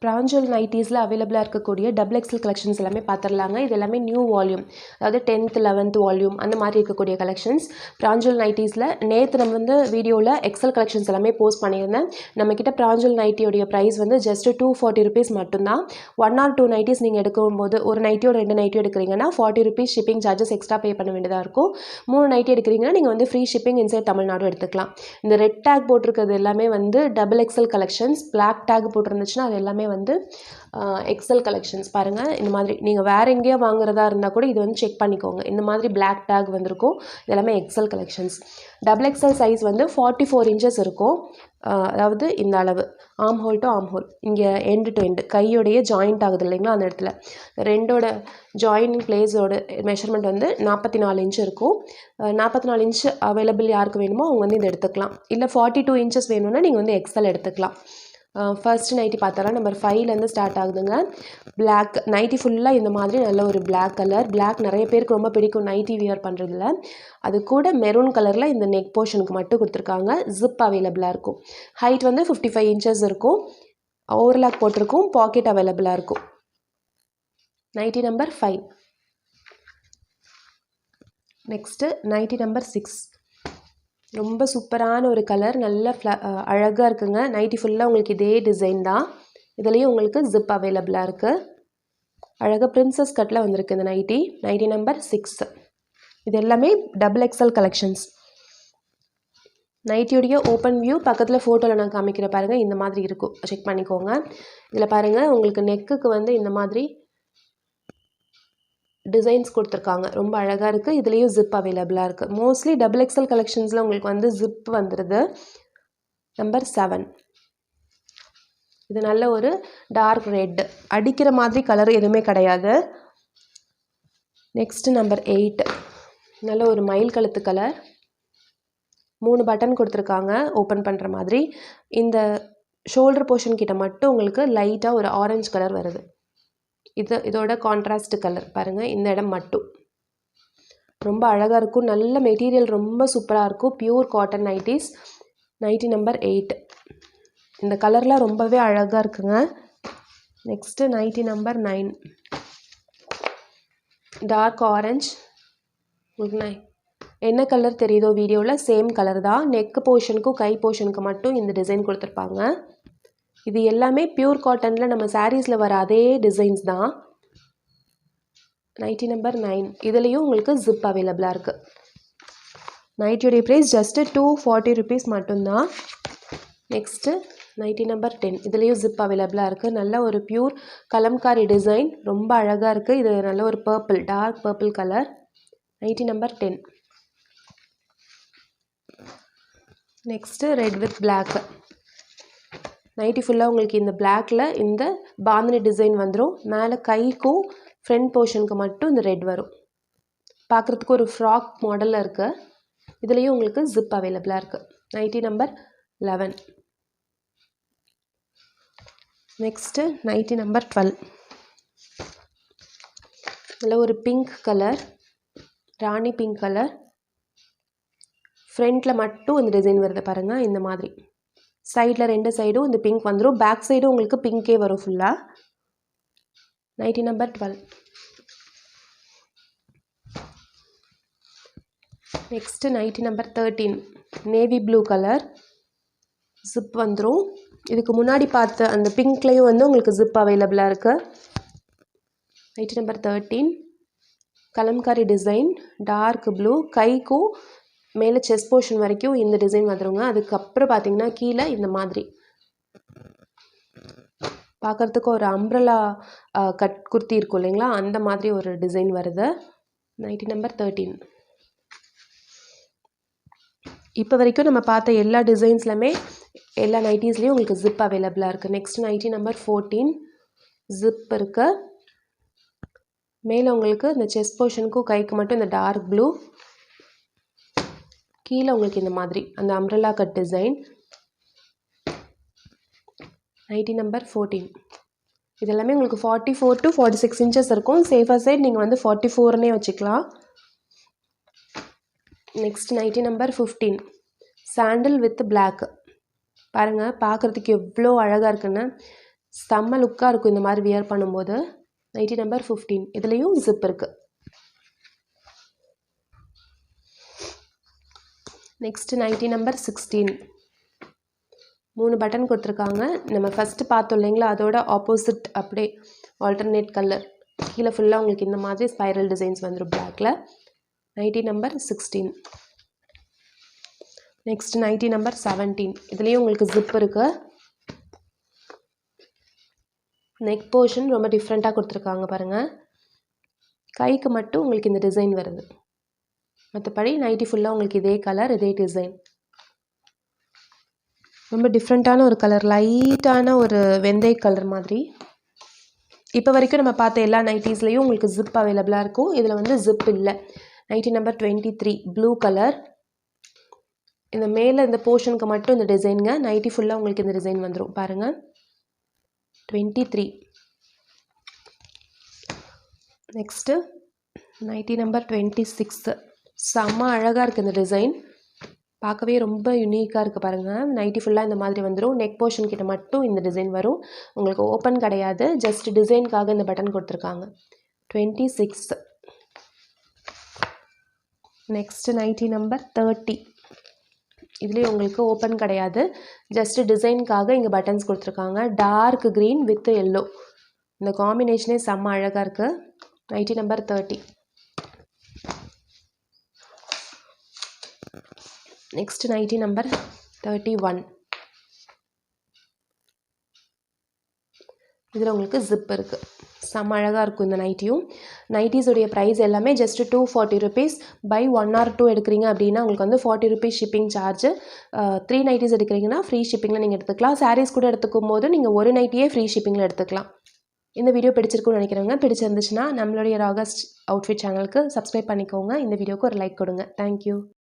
பிராஞ்சல் நைட்டிஸில் அவைலபிளாக இருக்கக்கூடிய double excel collections எல்லாமே பார்த்துடலாங்க. இது எல்லாமே நியூ வால்யூம், அதாவது 10th 11th வால்யூம் அந்த மாதிரி இருக்கக்கூடிய கலெக்ஷன்ஸ். பிராஞ்சல் நைட்டிஸில் நேற்று நம்ம வந்து வீடியோவில் எக்ஸல் கலெக்ஷன்ஸ் எல்லாமே போஸ்ட் பண்ணியிருந்தேன். நம்மக்கிட்ட பிராஞ்சல் நைட்டியோடைய ப்ரைஸ் வந்து ஜஸ்ட் 240 ருபீஸ் மட்டும்தான். 1 or 2 நைட்டிஸ் நீங்கள் எடுக்கும்போது, ஒரு நைட்டியோ 2 நைட்டியோ எடுக்கிறீங்கன்னா 40 rupees shipping charges extra pay பண்ண வேண்டியதாக இருக்கும். 3 நைட்டி எடுக்கிறீங்கன்னா நீங்கள் வந்து ஃப்ரீ ஷிப்பிங் இன்சைட் தமிழ்நாடு எடுத்துக்கலாம். இந்த ரெட் டேக் போட்டிருக்கிறது எல்லாமே வந்து double excel collections. Black tag போட்டிருந்துச்சுன்னா அது எல்லாமே வந்து எக்ஸல் கலெக்ஷன்ஸ். பாருங்கள், இந்த மாதிரி நீங்கள் வேறு எங்கேயோ வாங்குறதா இருந்தால் கூட இது வந்து செக் பண்ணிக்கோங்க. இந்த மாதிரி பிளாக் டேக் வந்திருக்கும். இது எல்லாமே XL collections. Double XL size வந்து 44 inches இருக்கும். அதாவது இந்த அளவு arm hole to arm hole, இங்கே எண்டு டு எண்டு கையோடைய ஜாயிண்ட் ஆகுது இல்லைங்களா, அந்த இடத்துல ரெண்டோட ஜாயினிங் பிளேஸோட மெஷர்மெண்ட் வந்து 44 inch இருக்கும். 44 inch அவைலபிள் யாருக்கு வேணுமோ அவங்க வந்து இதை எடுத்துக்கலாம். இல்லை 42 inches வேணும்னா நீங்கள் வந்து எக்ஸல் எடுத்துக்கலாம். ஃபர்ஸ்ட் நைட்டி பார்த்தாலாம் நம்பர் 5லேருந்து ஸ்டார்ட் ஆகுதுங்க. பிளாக் நைட்டி ஃபுல்லாக இந்த மாதிரி நல்ல ஒரு பிளாக் கலர். பிளாக் நிறைய பேருக்கு ரொம்ப பிடிக்கும் நைட்டி வியர் பண்ணுறதுல. அது கூட மெரூன் கலரில் இந்த நெக் போர்ஷனுக்கு மட்டும் கொடுத்துருக்காங்க. ஜிப் அவைலபிளாக இருக்கும். ஹைட் வந்து 55 inches இருக்கும். ஓவர்லாக் போட்டிருக்கும். பாக்கெட் அவைலபிளாக இருக்கும். Nightie number 5. Next nighty number 6. ரொம்ப சூப்பரான ஒரு கலர், நல்ல அழகாக இருக்குங்க. நைட்டி ஃபுல்லாக உங்களுக்கு இதே டிசைன் தான். இதுலேயும் உங்களுக்கு ஜிப் அவைலபிளாக இருக்குது. அழகாக பிரின்சஸ் கட்டில் வந்திருக்கு இந்த நைட்டி. Nightie number 6. இது எல்லாமே டபுள் எக்ஸல் கலெக்ஷன்ஸ். நைட்டியோடைய ஓப்பன் வியூ பக்கத்தில் ஃபோட்டோவில் நான் காமிக்கிற பாருங்கள், இந்த மாதிரி இருக்கும். செக் பண்ணிக்கோங்க. இதில் பாருங்கள், உங்களுக்கு நெக்குக்கு வந்து இந்த மாதிரி டிசைன்ஸ் கொடுத்துருக்காங்க. ரொம்ப அழகாக இருக்குது. இதுலேயும் ஜிப் அவைலபிளாக இருக்குது. மோஸ்ட்லி டபுள் எக்ஸல் கலெக்ஷன்ஸில் உங்களுக்கு வந்து ஜிப் வந்துடுது. நம்பர் 7. இது நல்ல ஒரு டார்க் ரெட், அடிக்கிற மாதிரி கலர் எதுவுமே கிடையாது. Next number 8. நல்ல ஒரு மயில் கழுத்து கலர். 3 பட்டன் கொடுத்துருக்காங்க ஓப்பன் பண்ணுற மாதிரி. இந்த ஷோல்டர் போர்ஷன் கிட்ட மட்டும் உங்களுக்கு லைட்டாக ஒரு ஆரஞ்சு கலர் வருது. இதோட கான்ட்ராஸ்ட் கலர் பாருங்கள், இந்த இடம் மட்டும் ரொம்ப அழகாக இருக்கும். நல்ல மெட்டீரியல், ரொம்ப சூப்பராக இருக்கும். Pure cotton nighties. Nighty number 8. இந்த கலர்லாம் ரொம்பவே அழகாக இருக்குங்க. Next nighty number 9. Dark orange. உங்களுக்கு என்ன கலர் தெரியுதோ வீடியோவில் சேம் கலர் தான். நெக் போர்ஷனுக்கும் கை போர்ஷனுக்கு மட்டும் இந்த டிசைன் கொடுத்துருப்பாங்க. இது எல்லாமே பியூர் காட்டனில் நம்ம சாரீஸில் வர அதே டிசைன்ஸ் தான். Nightie number 9. இதுலேயும் உங்களுக்கு ஜிப் அவைலபிளாக இருக்குது. நைட்டியோடைய ப்ரைஸ் ஜஸ்ட்டு 240 ருபீஸ் மட்டும்தான். Next nighty number 10. இதுலேயும் ஜிப் அவைலபிளாக இருக்குது. நல்ல ஒரு பியூர் கலம்காரி டிசைன், ரொம்ப அழகாக இருக்குது. இது நல்ல ஒரு purple, dark purple colour. Nighty number 10. Next red with black. Nighty ஃபுல்லாக உங்களுக்கு இந்த பிளாக்கில் இந்த பாந்தினி டிசைன் வந்துடும். மேலே கைக்கும் ஃப்ரண்ட் போர்ஷனுக்கு மட்டும் இந்த ரெட் வரும். பார்க்குறதுக்கு ஒரு ஃப்ராக் மாடலில் இருக்குது. இதுலேயும் உங்களுக்கு ஜிப் அவைலபிளாக இருக்குது. Nighty number 11. Next nighty number 12. நல்ல ஒரு பிங்க் கலர், ராணி பிங்க் கலர். ஃப்ரண்ட்டில் மட்டும் இந்த டிசைன் வருது பாருங்கள், இந்த மாதிரி. சைடில் 2 சைடும் இந்த பிங்க் வந்துடும். பேக் சைடும் உங்களுக்கு பிங்கே வரும் ஃபுல்லாக. Nightie number 12. Next nighty number 13. Navy blue colour. Zip வந்துடும். இதுக்கு முன்னாடி பார்த்த அந்த பிங்க்லேயும் வந்து உங்களுக்கு ஜிப் அவைலபிளாக இருக்குது. Nighty number 13. Kalamkari design, dark blue. கைக்கும் மேலே செஸ்ட் போர்ஷன் வரைக்கும் இந்த டிசைன் வந்துடுங்க. அதுக்கப்புறம் பார்த்தீங்கன்னா கீழே இந்த மாதிரி பார்க்குறதுக்கு ஒரு அம்ப்ரலா கட் குர்த்தி இருக்கும் இல்லைங்களா, அந்த மாதிரி ஒரு டிசைன் வருது. Nightie number 13. இப்போ வரைக்கும் நம்ம பார்த்த எல்லா டிசைன்ஸ்லையுமே எல்லா நைட்டிஸ்லேயும் உங்களுக்கு ஜிப் அவைலபிளாக இருக்குது. Next nighty number 14. ஜிப் இருக்குது. மேலே உங்களுக்கு இந்த செஸ்ட் போர்ஷனுக்கும் கைக்கு மட்டும் இந்த டார்க் ப்ளூ. கீழே உங்களுக்கு இந்த மாதிரி அந்த umbrella cut design. Nighty number 14. இதெல்லாமே உங்களுக்கு 44 to 46 inches இருக்கும். சேஃபர் சைட் நீங்கள் வந்து 44னே வச்சுக்கலாம். Next nighty number 15. Sandal with black. பாருங்கள், பார்க்குறதுக்கு எவ்வளோ அழகாக இருக்குன்னு. செம்ம லுக்காக இருக்கும் இந்த மாதிரி வியர் பண்ணும்போது. Nightie number 15. இதுலேயும் ஜிப் இருக்குது. Next nighty number 16. 3 பட்டன் கொடுத்துருக்காங்க. நம்ம ஃபஸ்ட்டு பார்த்தோம் இல்லைங்களா, அதோட ஆப்போசிட் அப்படியே ஆல்டர்னேட் கலர். கீழே ஃபுல்லாக உங்களுக்கு இந்த மாதிரி ஸ்பைரல் டிசைன்ஸ் வந்துடும் பிளாக்ல. Nightie number 16. Next nighty number 17. இதுலேயும் உங்களுக்கு ஜிப் இருக்குது. நெக் போர்ஷன் ரொம்ப டிஃப்ரெண்ட்டாக கொடுத்துருக்காங்க பாருங்கள். கைக்கு மட்டும் உங்களுக்கு இந்த டிசைன் வருது. மற்றபடி நைட்டி ஃபுல்லாக உங்களுக்கு இதே கலர், இதே டிசைன். ரொம்ப டிஃப்ரெண்ட்டான ஒரு கலர், லைட்டான ஒரு வெந்தய கலர் மாதிரி. இப்போ வரைக்கும் நம்ம பார்த்த எல்லா நைட்டிஸ்லேயும் உங்களுக்கு ஜிப் அவைலபிளாக இருக்கும். இதில் வந்து ஜிப் இல்லை. Nightie number 23. Blue colour. இந்த மேலே இந்த போர்ஷனுக்கு மட்டும் இந்த டிசைனுங்க. நைட்டி ஃபுல்லாக உங்களுக்கு இந்த டிசைன் வந்துடும் பாருங்கள். 23. Next nighty number 26. செம்ம அழகாக இருக்குது இந்த டிசைன். பார்க்கவே ரொம்ப யூனிக்காக இருக்குது பாருங்கள். நைட்டி ஃபுல்லாக இந்த மாதிரி வந்துடும். நெக் போர்ஷன் கிட்ட மட்டும் இந்த டிசைன் வரும். உங்களுக்கு ஓப்பன் கிடையாது, ஜஸ்ட் டிசைனுக்காக இந்த பட்டன் கொடுத்துருக்காங்க. 26. Next nighty number 30. இதுலேயே உங்களுக்கு ஓப்பன் கிடையாது, ஜஸ்ட் டிசைனுக்காக இங்கே பட்டன்ஸ் கொடுத்துருக்காங்க. டார்க் க்ரீன் வித் எல்லோ, இந்த காம்பினேஷனே செம்ம அழகாக இருக்குது. Nighty number 30. Next nighty number 31. இதில் உங்களுக்கு ஜிப் இருக்குது. செம்ம அழகாக இருக்கும் இந்த நைட்டியும். நைட்டிஸுடைய ப்ரைஸ் எல்லாமே ஜஸ்ட் 240 rupees. பை 1 or 2 எடுக்கிறீங்க அப்படின்னா உங்களுக்கு வந்து 40 rupees ஷிப்பிங் சார்ஜ். 3 நைட்டிஸ் எடுக்கிறீங்கன்னா ஃப்ரீ ஷிப்பிங்கில் நீங்கள் எடுத்துக்கலாம். சாரீஸ் கூட எடுத்துக்கும் போது நீங்கள் ஒரு நைட்டியே ஃப்ரீ ஷிப்பிங்கில் எடுத்துக்கலாம். இந்த வீடியோ பிடிச்சிருக்குன்னு நினைக்கிறவங்க, பிடிச்சிருந்துச்சுன்னா நம்மளுடைய ராகாஸ் அவுட்ஃபிட் சேனலுக்கு சப்ஸ்கிரைப் பண்ணிக்கோங்க. இந்த வீடியோக்கு ஒரு லைக் கொடுங்க. தேங்க்யூ.